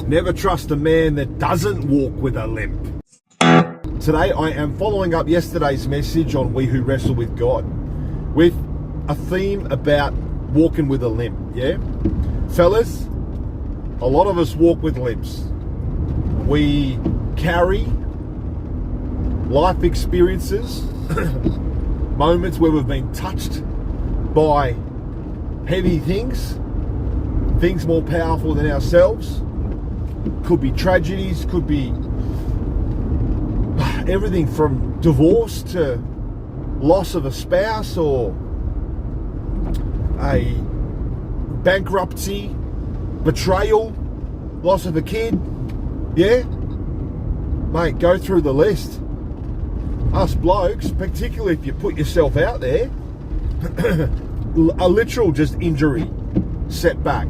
Never trust a man that doesn't walk with a limp. Today I am following up yesterday's message on We Who Wrestle With God with a theme about walking with a limp, yeah? Fellas, a lot of us walk with limps. We carry life experiences, moments where we've been touched by heavy things more powerful than ourselves. Could be tragedies, could be everything from divorce to loss of a spouse or a bankruptcy, betrayal, loss of a kid. Yeah? Mate, go through the list. Us blokes, particularly if you put yourself out there, a literal just injury, setback.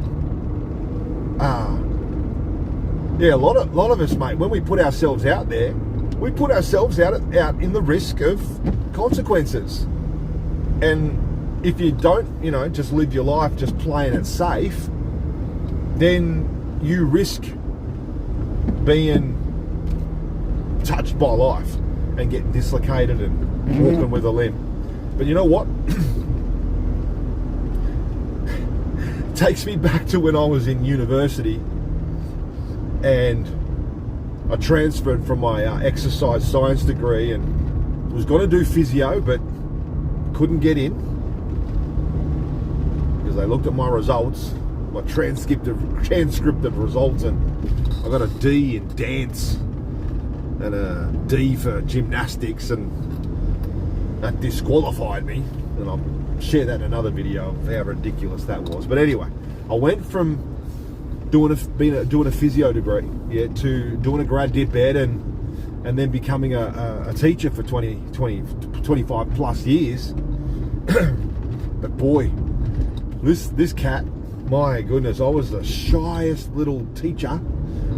Yeah, a lot of us, mate, when we put ourselves out there, we put ourselves out in the risk of consequences. And if you don't, just live your life just playing it safe, then you risk being touched by life and getting dislocated and walking with a limp. But you know what? It takes me back to when I was in university and I transferred from my exercise science degree and was going to do physio but couldn't get in because they looked at my results, my transcript of results, and I got a D in dance and a D for gymnastics, and that disqualified me. And I'll share that in another video of how ridiculous that was. But anyway, I went from doing a physio degree, to doing a grad dip ed and then becoming a teacher for 25 plus years. But boy, this cat, my goodness, I was the shyest little teacher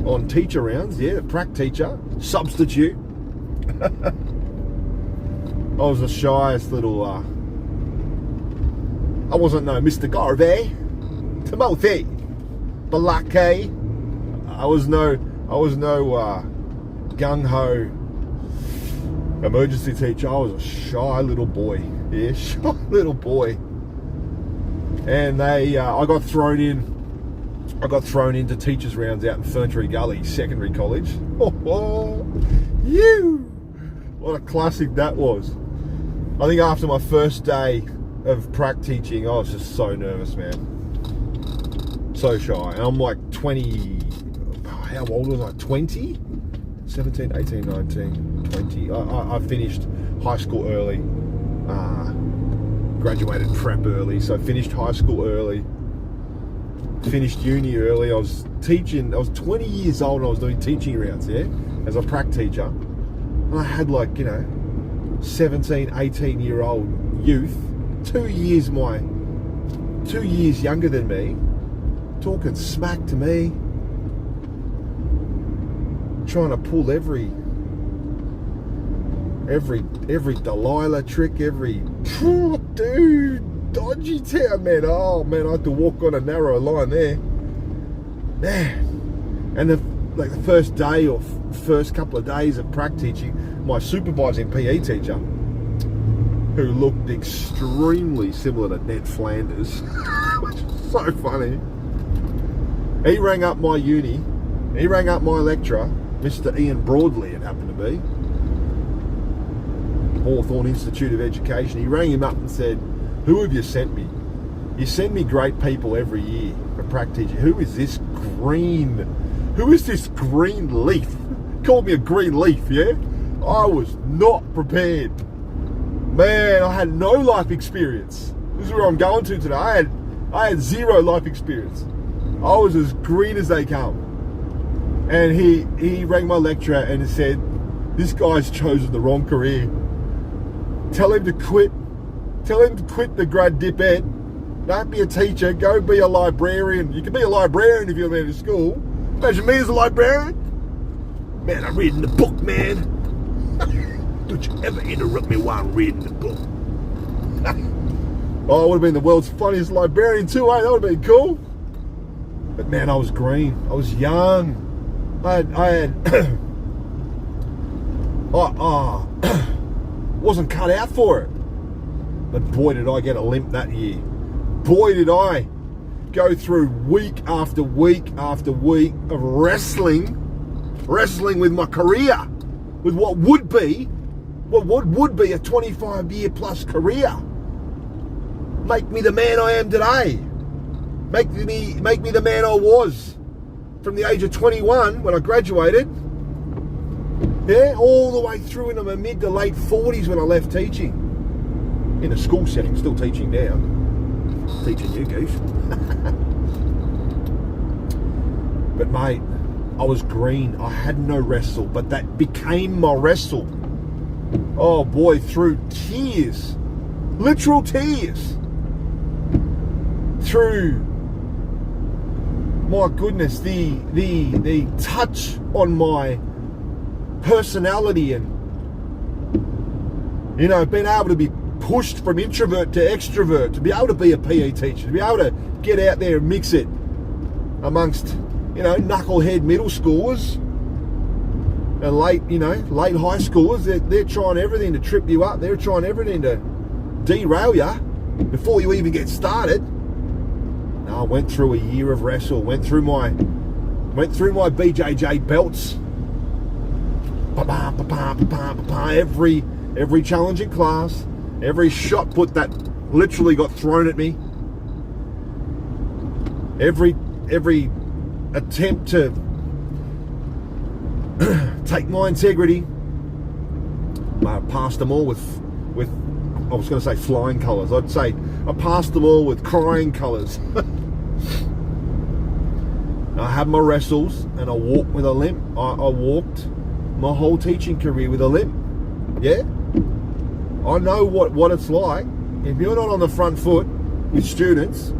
on teacher rounds, prac teacher, substitute. I was the shyest little, I wasn't no Mr. Garvey, Timothy, Balake. I was no gung-ho emergency teacher. I was a shy little boy, shy little boy. And I got thrown into teachers' rounds out in Ferntree Gully Secondary College. What a classic that was. I think after my first day of prac teaching, I was just so nervous, man. So shy. And I'm like 20, how old was I? 20? 17, 18, 19, 20. I finished high school early. Graduated prep early, so I finished high school early. Finished uni early. I was 20 years old and I was doing teaching rounds, as a prac teacher. And I had 17, 18-year-old youth, 2 years younger than me, talking smack to me, trying to pull every Delilah trick, dude, dodgy town, man. Oh man, I had to walk on a narrow line there, man. And the first day or first couple of days of prac teaching, my supervising PE teacher, who looked extremely similar to Ned Flanders, which is so funny. He rang up my uni. He rang up my lecturer, Mr. Ian Broadley, it happened to be, Hawthorne Institute of Education. He rang him up and said, "Who have you sent me? You send me great people every year for prac teaching. Who is this green leaf?" Called me a green leaf, yeah? I was not prepared. Man, I had no life experience. This is where I'm going to today. I had zero life experience. I was as green as they come. And he rang my lecturer and said, "This guy's chosen the wrong career. Tell him to quit the grad dip ed. Don't be a teacher, go be a librarian. You can be a librarian if you're going to school. Imagine me as a librarian. Man, I'm reading the book, man. Don't you ever interrupt me while I'm reading the book." Oh, I would have been the world's funniest librarian too, eh? That would have been cool. But man, I was green. I was young. wasn't cut out for it. But boy, did I get a limp that year. Boy, did I go through week after week after week of wrestling with my career, with what would be a 25-year plus career. Make me the man I am today. Make me the man I was from the age of 21 when I graduated. Yeah, all the way through into my mid to late 40s when I left teaching. In a school setting, still teaching now. Teaching you, goose. But mate, I was green. I had no wrestle, but that became my wrestle. Oh boy, through tears, literal tears. Through, my goodness, the touch on my personality and, you know, being able to be pushed from introvert to extrovert, to be able to be a PE teacher, to be able to get out there and mix it amongst, you know, knucklehead middle schoolers and late high schoolers. They're trying everything to trip you up. They're trying everything to derail you before you even get started. I went through a year of wrestle, went through my BJJ belts. Every challenging class, every shot put that literally got thrown at me, every attempt to take my integrity, I passed them all with I was going to say flying colours. I'd say I passed them all with crying colours. I had my wrestles and I walked with a limp. I walked my whole teaching career with a limp. Yeah, I know what it's like. If you're not on the front foot with students,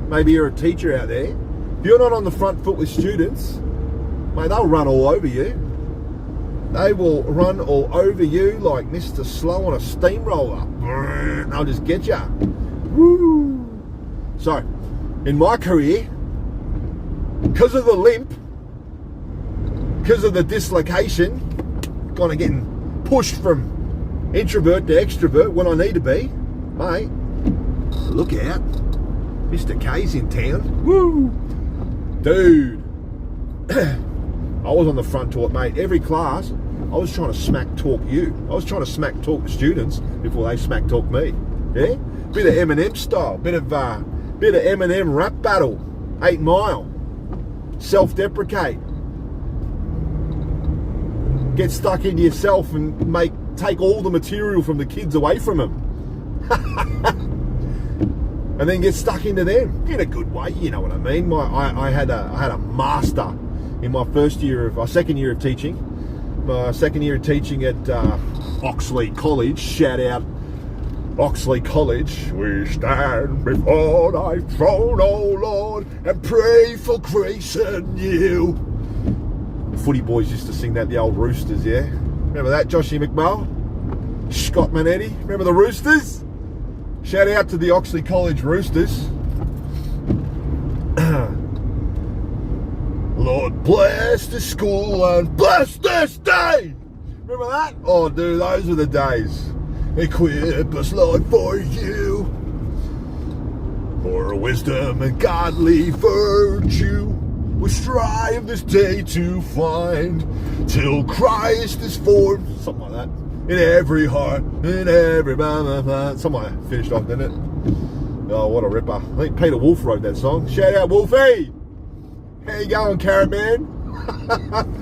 maybe you're a teacher out there, if you're not on the front foot with students, mate, they'll run all over you. They will run all over you like Mr. Slow on a steamroller. They'll just get you. Woo! So, in my career, because of the limp, because of the dislocation, kind of getting pushed from introvert to extrovert when I need to be, mate, look out. Mr. K's in town. Woo! Dude. I was on the front talk, mate. Every class, I was trying to smack talk you. I was trying to smack talk the students before they smack talk me. Yeah? Bit of Eminem style. Bit of Eminem rap battle. 8 Mile. Self-deprecate. Get stuck into yourself and take all the material from the kids away from them. And then get stuck into them in a good way, you know what I mean. I had a master in my second year of teaching. My second year of teaching at Oxley College. Shout out Oxley College. We stand before thy throne, O Lord, and pray for grace and you. Footy boys used to sing that, the old Roosters, yeah? Remember that, Joshy McMahon? Scott Manetti? Remember the Roosters? Shout out to the Oxley College Roosters. Lord bless the school and bless this day. Remember that? Oh, dude, those were the days. Equip us, Lord, for you, for wisdom and godly virtue. We strive this day to find till Christ is formed. Something like that. In every heart, in every mind. Something like that. Finished off, didn't it? Oh, what a ripper. I think Peter Wolf wrote that song. Shout out, Wolfie. How you going, Carrot Man?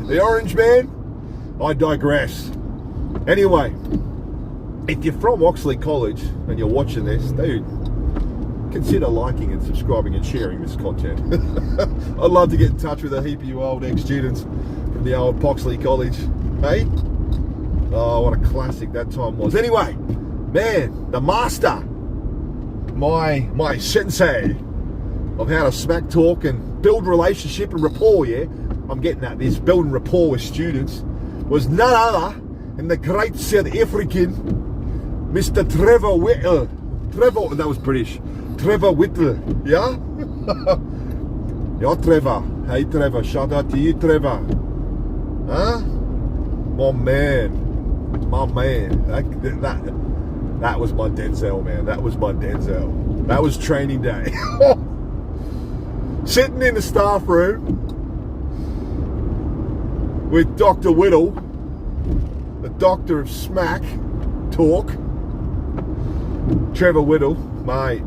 The Orange Man? I digress. Anyway, if you're from Oxley College and you're watching this, dude, consider liking and subscribing and sharing this content. I'd love to get in touch with a heap of you old ex-students from the old Oxley College. Hey? Oh, what a classic that time was. Anyway, man, the master, my sensei of how to smack talk and build relationship and rapport, yeah? I'm getting at this, building rapport with students, was none other than the great South African, Mr. Trevor Whittle. Trevor, that was British. Trevor Whittle, yeah? Yeah, Trevor. Hey, Trevor. Shout out to you, Trevor. Huh? My man. That was my Denzel, man. That was my Denzel. That was training day. Sitting in the staff room with Dr. Whittle, the doctor of smack talk. Trevor Whittle, mate.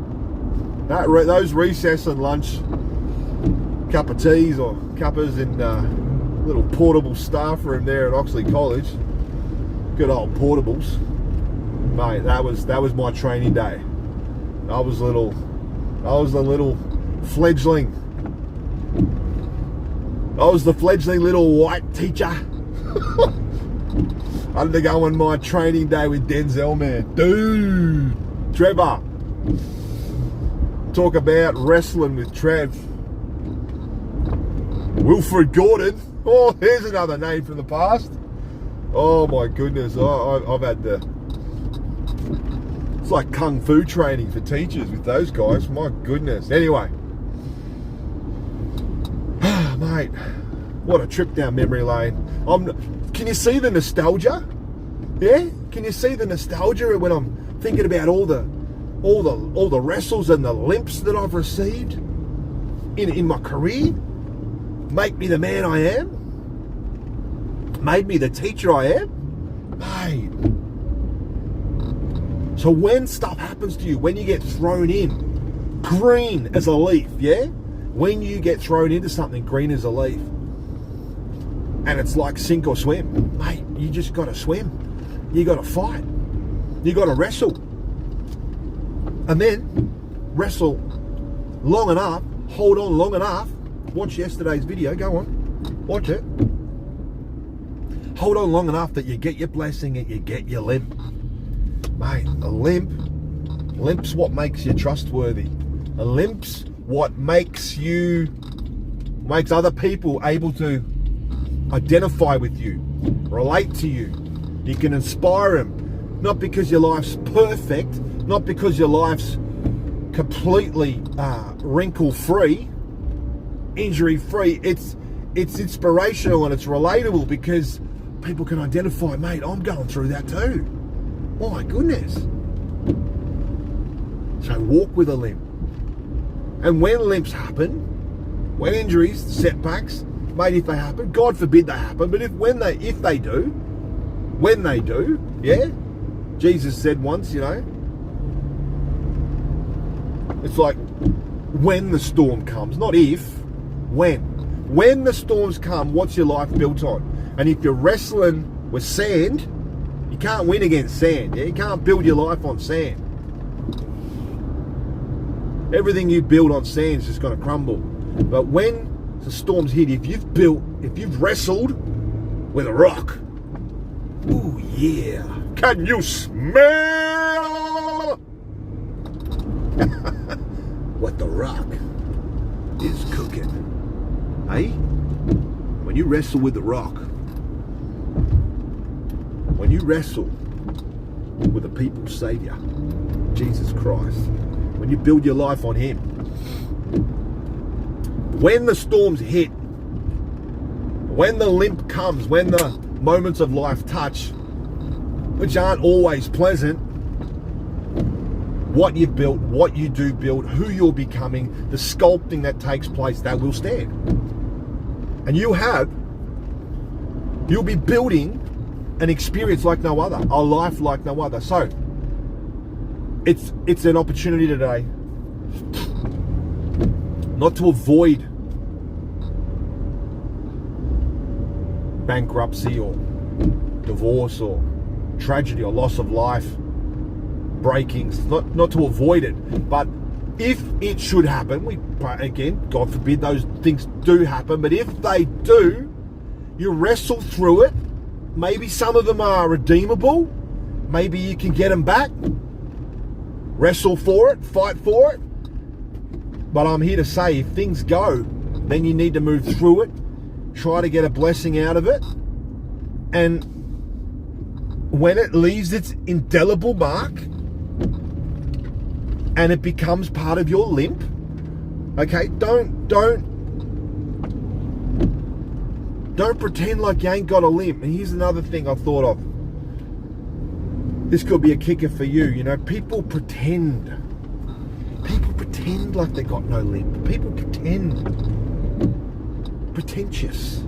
Those recess and lunch cup of teas or cuppas in little portable staff room there at Oxley College. Good old portables, mate. That was my training day. I was the little fledgling. I was the fledgling little white teacher. Undergoing my training day with Denzel, man. Dude, Trevor. Talk about wrestling with Trev. Wilfred Gordon. Oh, here's another name from the past. Oh my goodness. I've had it's like kung fu training for teachers with those guys. My goodness. Anyway. Mate, what a trip down memory lane. Can you see the nostalgia? Yeah? Can you see the nostalgia when I'm thinking about all the wrestles and the limps that I've received in my career? Make me the man I am? Made me the teacher I am? Mate. So when stuff happens to you, when you get thrown in, green as a leaf, yeah? When you get thrown into something green as a leaf, and it's like sink or swim, mate, you just got to swim. You got to fight. You got to wrestle. And then wrestle long enough, hold on long enough. Watch yesterday's video, go on, watch it. Hold on long enough that you get your blessing and you get your limp. Mate, a limp's what makes you trustworthy. A limp's what makes other people able to identify with you, relate to you. You can inspire them, not because your life's perfect, not because your life's completely wrinkle-free, injury-free. It's inspirational and it's relatable because people can identify, mate, I'm going through that too. Oh my goodness. So walk with a limp. And when limps happen, when injuries, setbacks, mate, if they happen, God forbid they happen, but when they do, yeah, Jesus said once, you know, it's like when the storm comes, not if, when. When the storms come, what's your life built on? And if you're wrestling with sand, you can't win against sand. Yeah? You can't build your life on sand. Everything you build on sand is just going to crumble. But when the storms hit, if you've wrestled with a rock, ooh yeah, can you smell what the rock is cooking? Hey? When you wrestle with the rock, when you wrestle with the people's Savior, Jesus Christ, when you build your life on Him, when the storms hit, when the limp comes, when the moments of life touch, which aren't always pleasant, what you've built, what you do build, who you're becoming, the sculpting that takes place, that will stand. And you'll be building an experience like no other, a life like no other. So it's an opportunity today not to avoid bankruptcy or divorce or tragedy or loss of life, breakings, not to avoid it, but if it should happen, again, God forbid those things do happen, but if they do, you wrestle through it. Maybe some of them are redeemable. Maybe you can get them back. Wrestle for it, fight for it. But I'm here to say, if things go, then you need to move through it, try to get a blessing out of it, and when it leaves its indelible mark and it becomes part of your limp, okay, don't Don't pretend like you ain't got a limp. And here's another thing I thought of. This could be a kicker for you. You know, people pretend. People pretend like they got no limp. People pretend. Pretentious.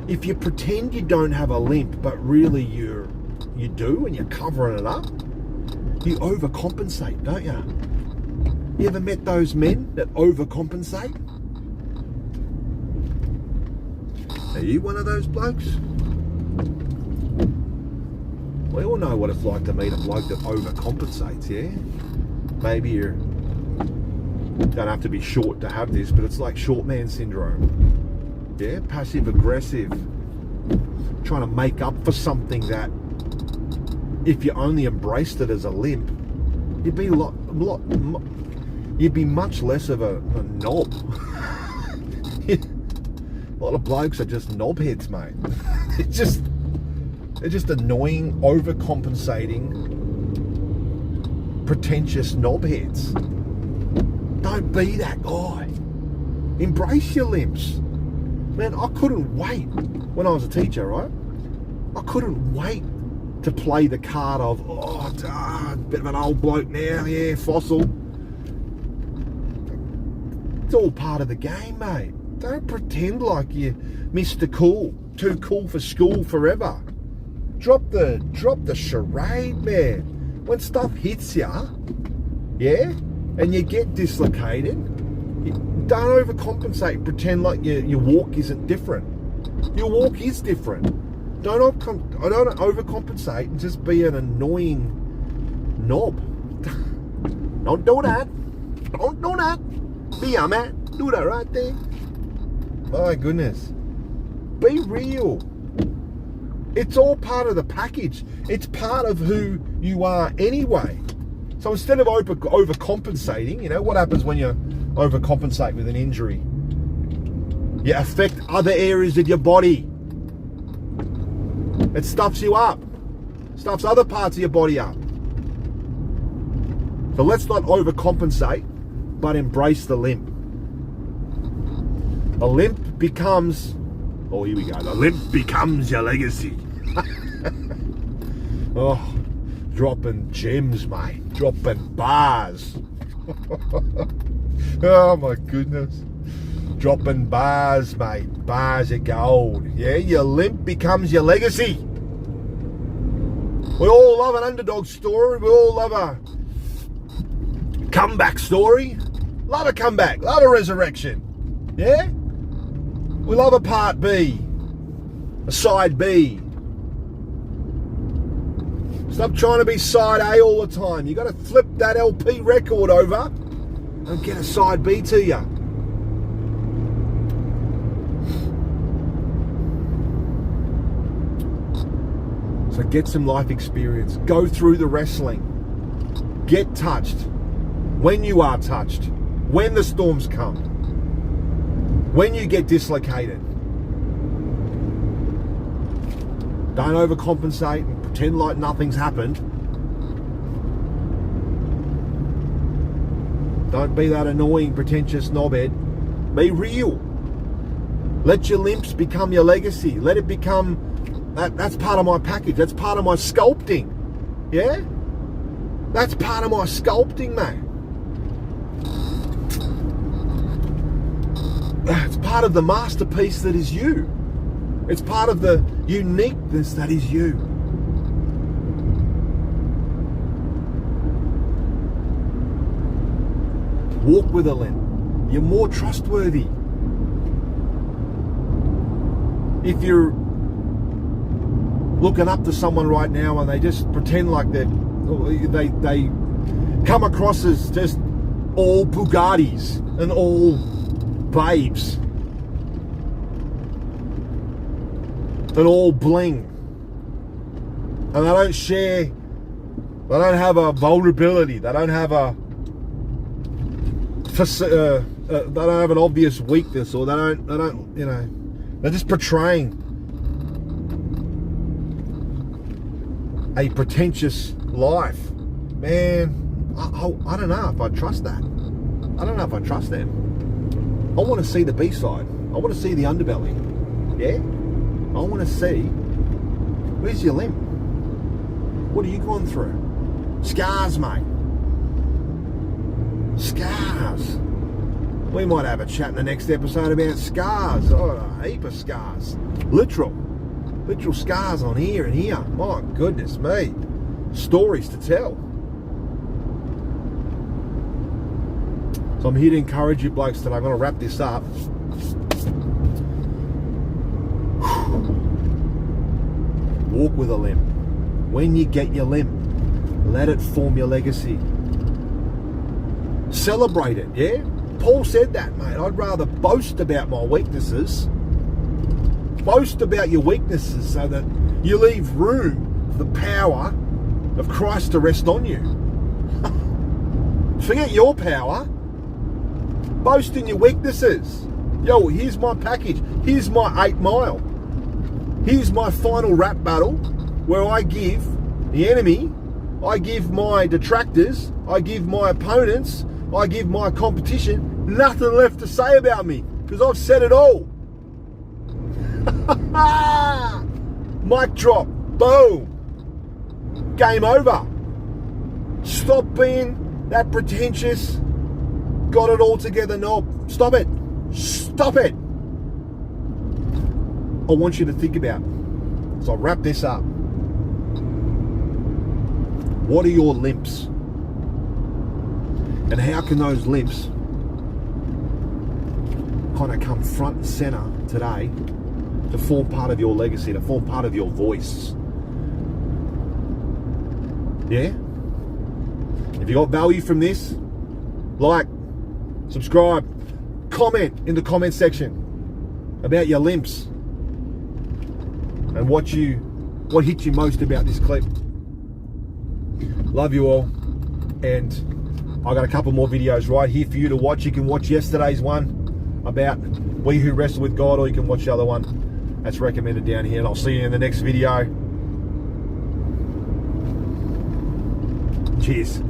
If you pretend you don't have a limp, but really you do, and you're covering it up, you overcompensate, don't you? You ever met those men that overcompensate? Are you one of those blokes? We all know what it's like to meet a bloke that overcompensates, yeah? Maybe you don't have to be short to have this, but it's like short man syndrome. Yeah, passive aggressive, trying to make up for something that if you only embraced it as a limp, you'd be you'd be much less of a knob. A lot of blokes are just knobheads, mate. They're just annoying, overcompensating, pretentious knobheads. Don't be that guy. Embrace your limps. Man, I couldn't wait when I was a teacher, right? I couldn't wait to play the card of, bit of an old bloke now, yeah, fossil. It's all part of the game, mate. Don't pretend like you're Mr. Cool, too cool for school forever. Drop the charade, man. When stuff hits ya, yeah, and you get dislocated, don't overcompensate and pretend like your walk isn't different. Your walk is different. Don't overcompensate and just be an annoying knob. Don't do that. Don't do that. Be a man. Do that right there. My goodness. Be real. It's all part of the package. It's part of who you are anyway. So instead of overcompensating, you know, what happens when you overcompensate with an injury? You affect other areas of your body. It stuffs you up. Stuffs other parts of your body up. So let's not overcompensate, but embrace the limp. A limp becomes, oh, here we go. The limp becomes your legacy. Oh, dropping gems, mate. Dropping bars. Oh my goodness. Dropping bars, mate. Bars of gold. Yeah, your limp becomes your legacy. We all love an underdog story. We all love a comeback story. Love a comeback. Love a resurrection. Yeah? We love a part B. A side B. Stop trying to be side A all the time. You got to flip that LP record over and get a side B to you. So get some life experience. Go through the wrestling. Get touched. When you are touched. When the storms come. When you get dislocated. Don't overcompensate and pretend like nothing's happened. Don't be that annoying, pretentious knobhead. Be real. Let your limps become your legacy. Let it become, that's part of my package. That's part of my sculpting. Yeah? That's part of my sculpting, mate. It's part of the masterpiece that is you. It's part of the uniqueness that is you. Walk with a limp. You're more trustworthy. If you're looking up to someone right now and they just pretend like they come across as just all Bugattis and all babes and all bling, and they don't share, they don't have a vulnerability, they don't have they don't have an obvious weakness, or they don't, you know, they're just portraying a pretentious life. Man, I don't know if I trust that. I don't know if I trust them. I want to see the B-side. I want to see the underbelly. Yeah? I want to see, where's your limp? What are you going through? Scars, mate. Scars. We might have a chat in the next episode about scars. Oh, a heap of scars. Literal scars on here and here. My goodness me. Stories to tell. So I'm here to encourage you blokes today. I'm going to wrap this up. Walk with a limp. When you get your limp, let it form your legacy. Celebrate it, yeah? Paul said that, mate. I'd rather boast about my weaknesses. Boast about your weaknesses so that you leave room for the power of Christ to rest on you. Forget your power. Boast in your weaknesses. Yo, here's my package. Here's my 8 mile. Here's my final rap battle where I give the enemy, I give my detractors, I give my opponents, I give my competition nothing left to say about me because I've said it all. Mic drop. Boom. Game over. Stop being that pretentious, got it all together knob. Stop it. Stop it. I want you to think about, so I'll wrap this up. What are your limps? And how can those limps kind of come front and center today to form part of your legacy, to form part of your voice? Yeah? If you got value from this, like, subscribe, comment in the comment section about your limps and what hit you most about this clip. Love you all, and I got a couple more videos right here for you to watch. You can watch yesterday's one about We Who Wrestle with God, or you can watch the other one that's recommended down here, and I'll see you in the next video. Cheers.